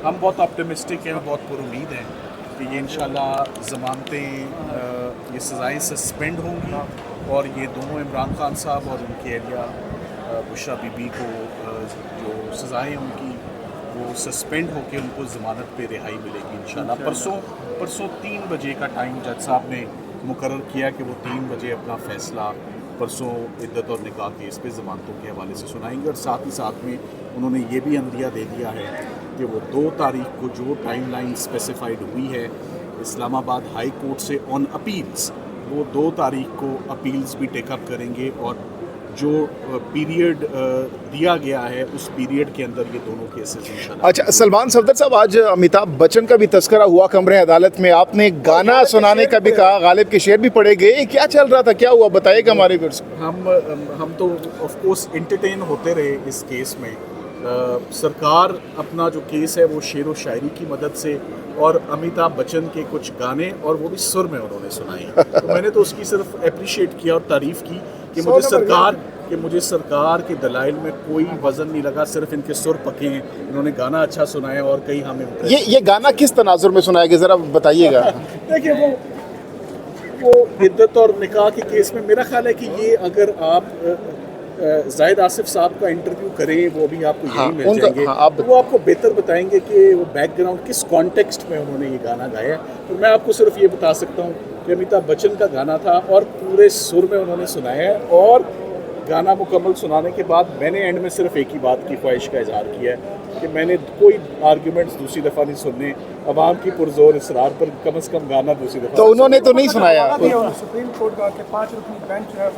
ہم بہت آپٹیمسٹک ہیں، بہت پرامید ہیں کہ یہ انشاءاللہ ضمانتیں، یہ سزائیں سسپینڈ ہوں گی اور یہ دونوں عمران خان صاحب اور ان کی اہلیہ بشریٰ بی بی کو جو سزائیں ان کی وہ سسپینڈ ہو کے ان کو ضمانت پہ رہائی ملے گی انشاءاللہ۔ پرسوں 3 بجے کا ٹائم جج صاحب نے مقرر کیا کہ وہ 3 بجے اپنا فیصلہ پرسوں عدت اور نکاح کیس پہ ضمانتوں کے حوالے سے سنائیں گے، اور ساتھ ہی ساتھ میں انہوں نے یہ بھی عندیہ دے دیا ہے کہ وہ 2 تاریخ کو جو ٹائم لائن اسپیسیفائڈ ہوئی ہے اسلام آباد ہائی کورٹ سے آن اپیلز، وہ 2 تاریخ کو اپیلز بھی ٹیک اپ کریں گے، اور جو پیریڈ دیا گیا ہے اس پیریڈ کے اندر یہ دونوں کیسز انشاءاللہ۔ اچھا سلمان صفدر صاحب، آج امیتابھ بچن کا بھی تذکرہ ہوا کمرے عدالت میں، آپ نے گانا سنانے کا بھی کہا، غالب کے شعر بھی پڑھے گئے، کیا چل رہا تھا، کیا ہوا بتائیے گا ہمارے ویورز کو۔ ہم تو آف کورس انٹرٹین ہوتے رہے اس کیس میں۔ سرکار اپنا جو کیس ہے وہ شعر و شاعری کی مدد سے اور امیتابھ بچن کے کچھ گانے اور وہ بھی سر میں انہوں نے سنائے، تو میں نے تو اس کی صرف اپریشیٹ کیا اور تعریف کی کہ مجھے سرکار کے دلائل میں کوئی وزن نہیں لگا، صرف ان کے سر پکے ہیں، انہوں نے گانا اچھا سنایا اور کہیں ہمیں یہ گانا کس تناظر میں سنایا گیا، ذرا بتائیے گا۔ دیکھیے وہ عدت اور نکاح کے کیس میں میرا خیال ہے کہ یہ اگر آپ زاہد آصف صاحب کا انٹرویو کریں، وہ بھی آپ کو یہی مل جائیں گے، تو وہ آپ کو بہتر بتائیں گے کہ وہ بیک گراؤنڈ کس کانٹیکسٹ میں انہوں نے یہ گانا گایا ہے۔ تو میں آپ کو صرف یہ بتا سکتا ہوں کہ امیتابھ بچن کا گانا تھا اور پورے سر میں انہوں نے سنایا ہے، اور گانا مکمل سنانے کے بعد میں نے اینڈ میں صرف ایک ہی بات کی خواہش کا اظہار کیا ہے کہ میں نے کوئی آرگیومنٹس دوسری دفعہ نہیں سننے، عوام کی پرزور اصرار پر کم از کم گانا دوسری دفعہ۔ تو انہوں نے تو نہیں سنایا۔ سپریم کورٹ کا کہ 5 رکنی بینچ ہے